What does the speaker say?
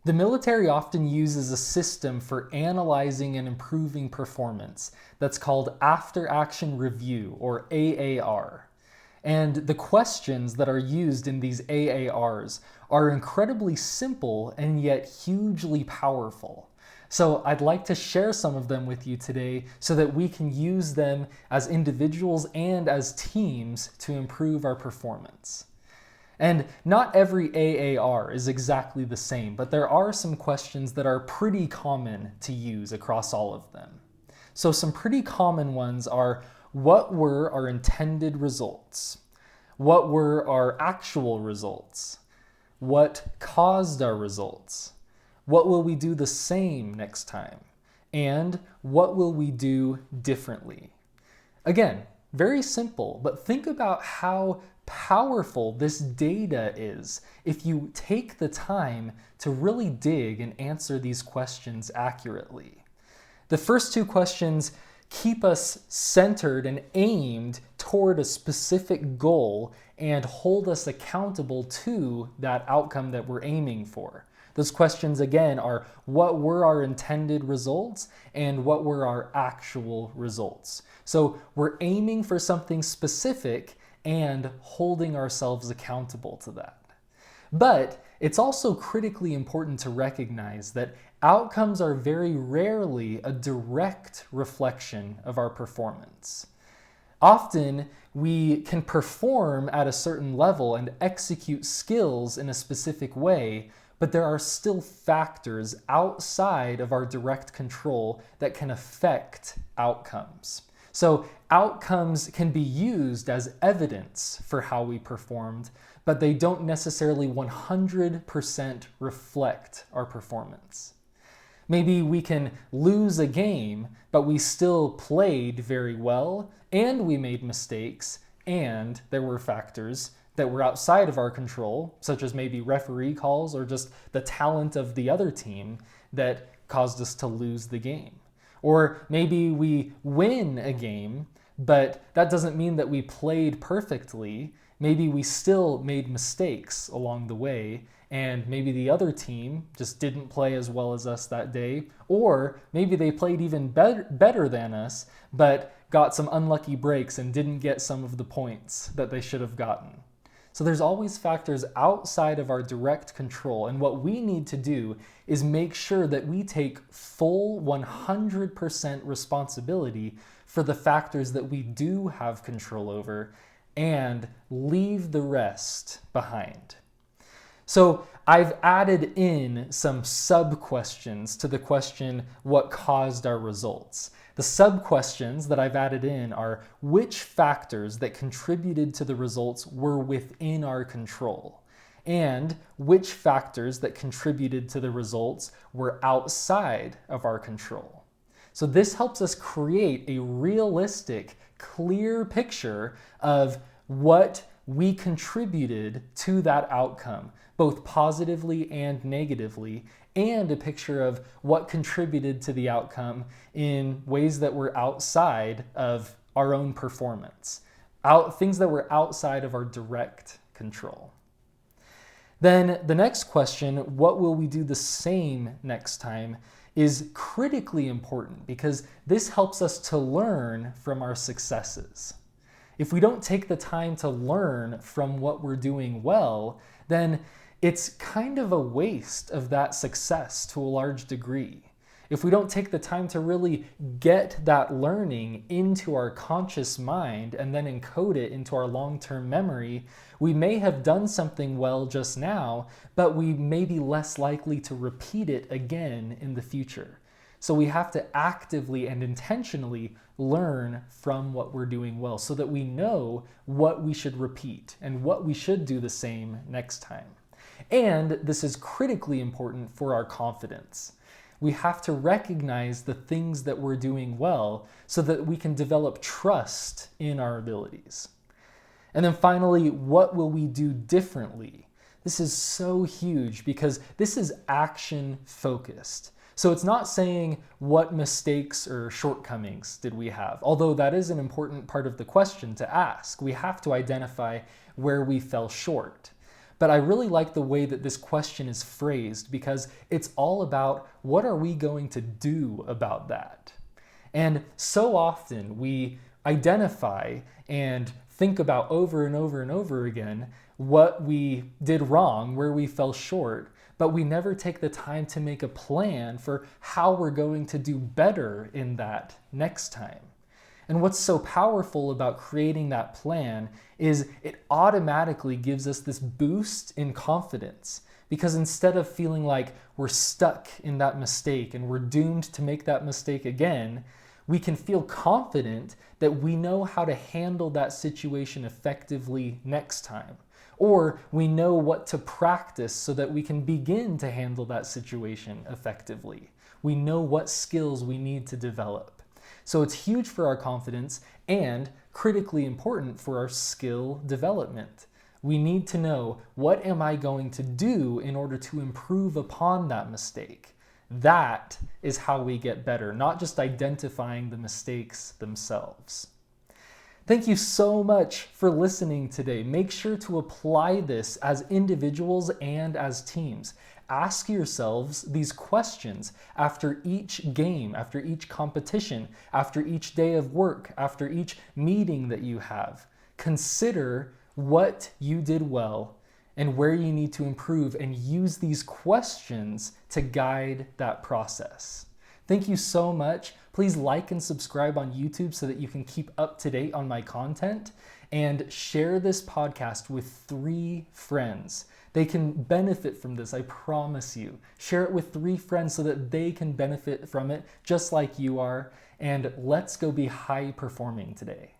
The military often uses a system for analyzing and improving performance that's called After Action Review, or AAR. And the questions that are used in these AARs are incredibly simple and yet hugely powerful. So I'd like to share some of them with you today so that we can use them as individuals and as teams to improve our performance. And not every AAR is exactly the same, but there are some questions that are pretty common to use across all of them. So some pretty common ones are, what were our intended results? What were our actual results? What caused our results? What will we do the same next time? And what will we do differently? Again, very simple, but think about how powerful this data is if you take the time to really dig and answer these questions accurately. The first two questions keep us centered and aimed toward a specific goal and hold us accountable to that outcome that we're aiming for. Those questions, again, are what were our intended results and what were our actual results. So we're aiming for something specific and holding ourselves accountable to that. But it's also critically important to recognize that outcomes are very rarely a direct reflection of our performance. Often, we can perform at a certain level and execute skills in a specific way, but there are still factors outside of our direct control that can affect outcomes. So outcomes can be used as evidence for how we performed, but they don't necessarily 100% reflect our performance. Maybe we can lose a game, but we still played very well, and we made mistakes, and there were factors that were outside of our control, such as maybe referee calls or just the talent of the other team that caused us to lose the game. Or maybe we win a game, but that doesn't mean that we played perfectly. Maybe we still made mistakes along the way, and maybe the other team just didn't play as well as us that day, or maybe they played even better than us, but got some unlucky breaks and didn't get some of the points that they should have gotten. So there's always factors outside of our direct control, and what we need to do is make sure that we take full 100% responsibility for the factors that we do have control over and leave the rest behind. So I've added in some sub-questions to the question, what caused our results? The sub-questions that I've added in are which factors that contributed to the results were within our control, and which factors that contributed to the results were outside of our control. So this helps us create a realistic, clear picture of what we contributed to that outcome, both positively and negatively, and a picture of what contributed to the outcome in ways that were outside of our own performance, things that were outside of our direct control. Then the next question, what will we do the same next time, is critically important because this helps us to learn from our successes. If we don't take the time to learn from what we're doing well, then it's kind of a waste of that success to a large degree. If we don't take the time to really get that learning into our conscious mind and then encode it into our long-term memory, we may have done something well just now, but we may be less likely to repeat it again in the future. So we have to actively and intentionally learn from what we're doing well so that we know what we should repeat and what we should do the same next time. And this is critically important for our confidence. We have to recognize the things that we're doing well so that we can develop trust in our abilities. And then finally, what will we do differently? This is so huge because this is action focused. So it's not saying what mistakes or shortcomings did we have, although that is an important part of the question to ask. We have to identify where we fell short. But I really like the way that this question is phrased because it's all about what are we going to do about that? And so often we identify and think about over and over and over again what we did wrong, where we fell short, but we never take the time to make a plan for how we're going to do better in that next time. And what's so powerful about creating that plan is it automatically gives us this boost in confidence. Because instead of feeling like we're stuck in that mistake and we're doomed to make that mistake again, we can feel confident that we know how to handle that situation effectively next time. Or we know what to practice so that we can begin to handle that situation effectively. We know what skills we need to develop. So it's huge for our confidence and critically important for our skill development. We need to know, what am I going to do in order to improve upon that mistake? That is how we get better, not just identifying the mistakes themselves. Thank you so much for listening today. Make sure to apply this as individuals and as teams. Ask yourselves these questions after each game, after each competition, after each day of work, after each meeting that you have. Consider what you did well and where you need to improve, and use these questions to guide that process. Thank you so much. Please like and subscribe on YouTube so that you can keep up to date on my content, and share this podcast with 3 friends. They can benefit from this, I promise you. Share it with 3 friends so that they can benefit from it just like you are, and let's go be high performing today.